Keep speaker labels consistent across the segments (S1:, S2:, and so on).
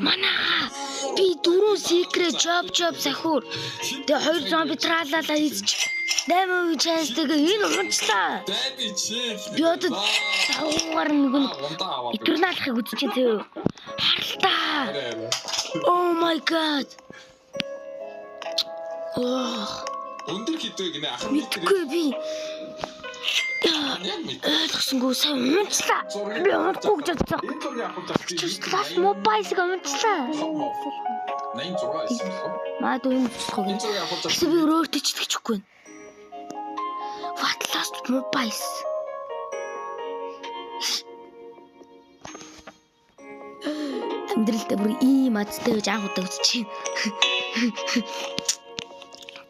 S1: Манайха би 4 secret job сахиур. Тэгээ 2 зомби траалалаа хийчих. 8% chance-тэйгээ энэ унцлаа. Би одоо давуугаар нэг нь этерналахыг үзчихээ зөө. Харалтаа. Oh my god.
S2: Өндөр хитвэг нэ ахын
S1: мэдгүй би. Ойлгосонгүй сайн унцлаа. Би унахгүй гэж бодсон.
S2: энэ зургийг авах гэж
S1: Лас мобайлыг унцлаа.
S2: 86 байсан.
S1: Маад энэ цэцхог.
S2: Энэ зургийг авах гэж
S1: Гэсэн би өөртөө ч итгэчихгүй. What last mobiles? Амьдралдаа бүр ийм азтай гэж анх удаа үзчихэв.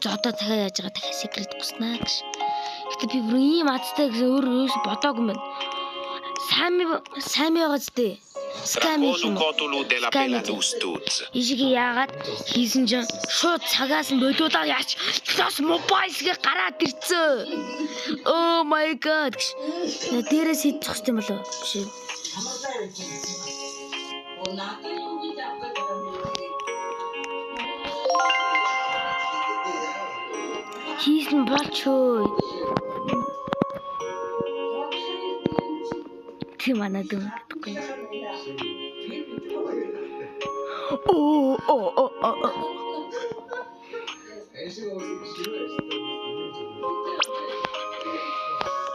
S1: Зодоо дахиад яаж байгаа дахиад секрет буснаа гэж. Гэтэ би бүр ийм азтай гэж өөрөө бодоогүй юм байна. Сайн байгаа зү.
S3: Racconto cotolo della pela d'ustuz.
S1: Ишиг яагаад хийсэн чинь шууд цагаас нь болиулаад яач лос мобайлгээ гараад ирцээ. Oh my god. Дээрээс хийчих хэвчтэй юм болоо. Биш. Хийсэн болчоо. Тийм анаад юм гэдэггүй.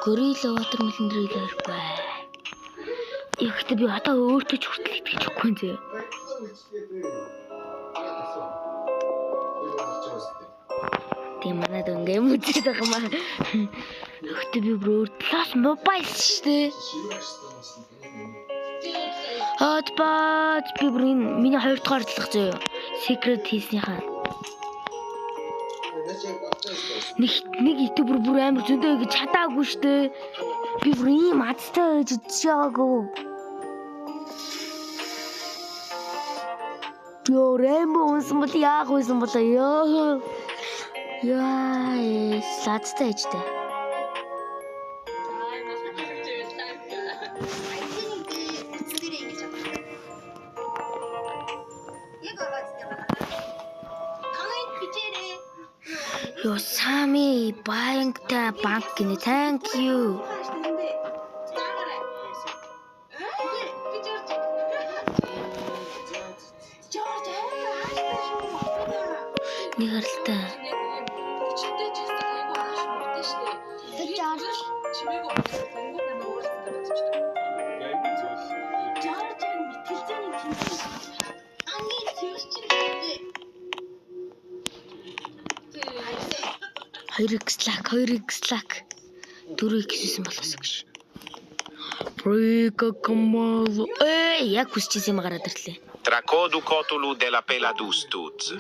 S1: Gorilla watermelon trailer бай. Ихтэй би одоо өөртөө ч хүртэл итгэчихгүй юм зэ. Тийм манад ингээ мүзээд байгаа юм аа. Ихтэй би бүр лас мобайл шүү дээ. Хатбат би бүр миний 2 дахь ордлого зөө. Secret хийснийхаа. Нэг итэ бүр амар зөндөө гэж чадаагүй шүү дээ. Би бүр ийм азтай гэж үзчихээгүй. Рембо унсан бол яах вэсэн болоо ёо. Яа, сацтай ч дээ. Yo, Sami, bank gini, thank you. Nigaralta. Хоёрыг дөрөв гэсэн болоос гэж. Брейка камал. Яг хүсчихсэн юм гараад ирлээ.
S3: Racconto cotolo della pela d'ustuz.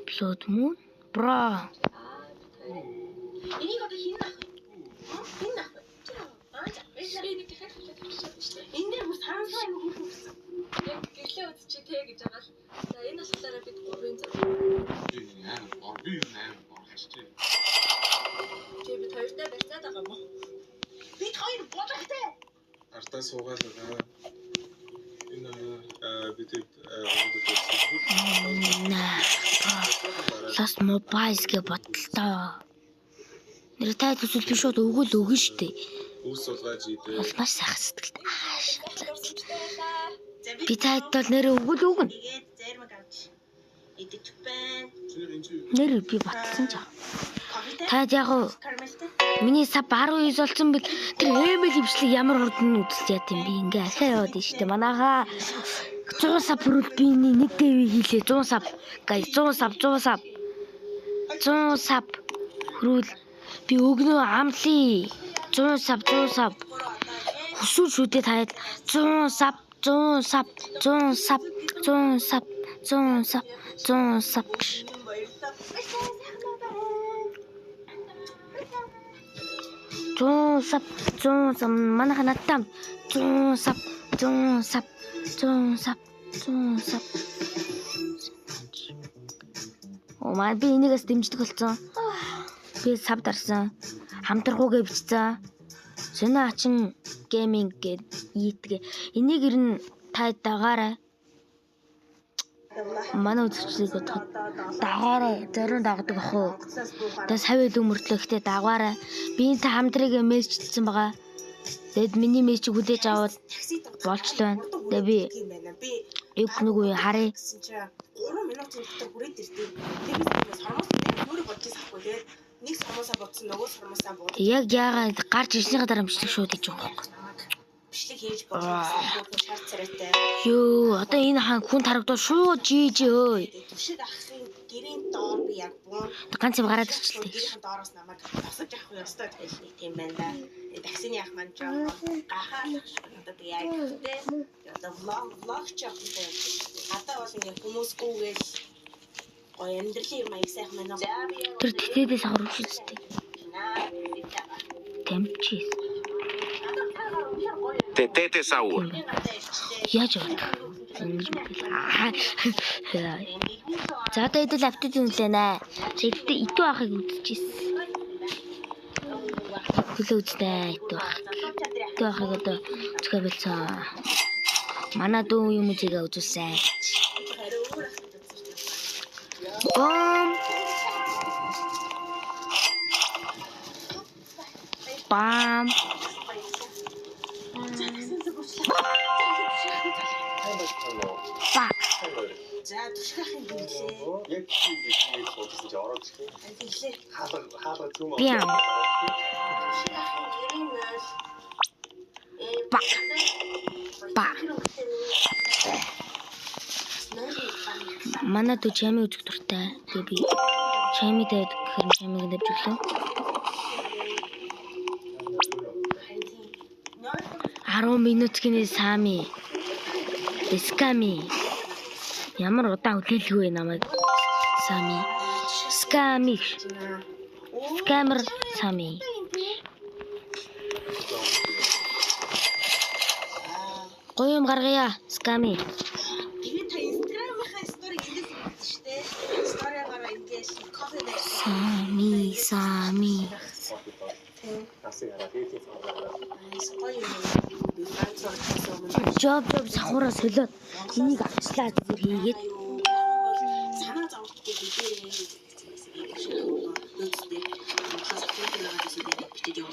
S1: Blood moon? Бра.
S4: Энийг одоо хин нах вэ? Хин нах вэ? Энэ дээр бүр сансаа юу хөрсөн. Яг гэрлээ үзчихээ те гэж байгаа л. За энэ асуулаараа бид 3-ын зав.
S2: Би нээр болчихчих.
S4: Бид хоёртай барьцаад байгаа юм уу? Бид хоёр бодохтой.
S2: Артаа суугаалаа. Энэ бид
S1: Лас мобайлс гэ бодлоо. Нэр таад үsul би шууд өгөөл өгнө штэ.
S2: Үс суулгаж идэ.
S1: Бол маш сайхан сэтгэлтэй. Би таад бол нэр өгөөл өгнө.
S4: Зэрмэг авч идэж байна.
S1: Нэр би батсан ч. Таад яг миний сав 19 болсон бил тэр эмэл хвшлэг ямар хурдан үзэл яа гэм би ингээ ахаа яваад штэ. Манайха 100 сав бүрэл би нэг дэви хийлээ 100 сав. Гай 100 сав хөрүүл би өгнөө амлий 100 сав хүсүүл шүдээ таад 100 сав манайха надтай 100 сав Маа би энийгээс дэмждэг болсон. Би сав дарсан. Хамтрахуугээ бичсэн. Сонио ачин гейминг гээд ийдгээ. Энийг ирнэ Та дагаарай. Манай үзэгчдийг дагаарай. Зарим дагдаг ах уу. Одоо сая илүү мөртлөө ихтэй дагаарай. Би та хамтрыг мессежлсэн байгаа. Тэгэд миний мессежийг хүлээж аваад болчлоо байна. Тэгээ би яг нэг үе харъя.
S5: 3 минутын дотор хүрээд ирдээ. Тэгээд сормоос нүрэ бодчих сахгүй тэгээд нэг сормоосаа бодсон нөгөө сормоосаа бод.
S1: Яг яагаад гарч ирснийхаа дараа бичлэг шууд хийж байгаа юм.
S5: Бичлэг хийж болсон шар царайтай.
S1: Ёо, одоо энэ хаан хүн тарагдвал шууд жижи өөй.
S5: Түшиг ахын гэрийн доор би яг буу.
S1: Ганц юм гараад ирчихлээ.
S5: Гэрийн доороос намайг тасаж авах ёстой гэж нэг тийм байна да. Таксины ах маань жоо гахаа одоо би яг тэ одоо влог чав гэдэг. Хата бол ингээ хүмүүсгүйгээл гоё амьдралын юм аяг сайхан байна.
S1: Тэр тэтэдээс харууч үстэй. Тэмчис.
S3: Tetete Saur.
S1: Яаж вэ? За одоо идэл автод юм лээ нэ. Тэгтээ итүү ахыг үзчихсэн. Хөлөө үзтэй итүү ах. Итүү ахыг одоо зөвхөн болцоо. Манай дүү юм үзээгээ үзүүлсэн. Бам.
S5: За түшгахын хэлээ.
S2: Яг тийм юм суудсан чи ороод ирэх.
S5: Хэлээ.
S2: Хаалга зүм.
S1: Бям.
S5: Түшгахын гэрийн нөл.
S1: Ба. Ба. Манай дүү чами үзэх дуртай. Тэгээ би чами тавьд гэхээр чамиг давж өглөө. 10 минутын сами. Сками. Ямар удаан хөдөлгөө намайг сами. Сками. Скамер сами. Гоё юм гаргая. Сками.
S5: Тэгээд та Instagram-ийнхаа сториг эндээс үзсэн шүү дээ. Сториогоор ингээс кофе дээр
S1: Сами.
S2: Асыг хараа тэгээд
S5: гоё юм. Би францаар хэлсэн.
S1: Жоб сахураа солиод энийг авчлаа зүгээр хийгээд
S5: санаа зовох гэж бидээ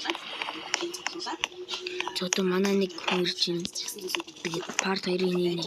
S1: зодо манай нэг хүн ирж байна. Тэгээд парт хоёрын нэг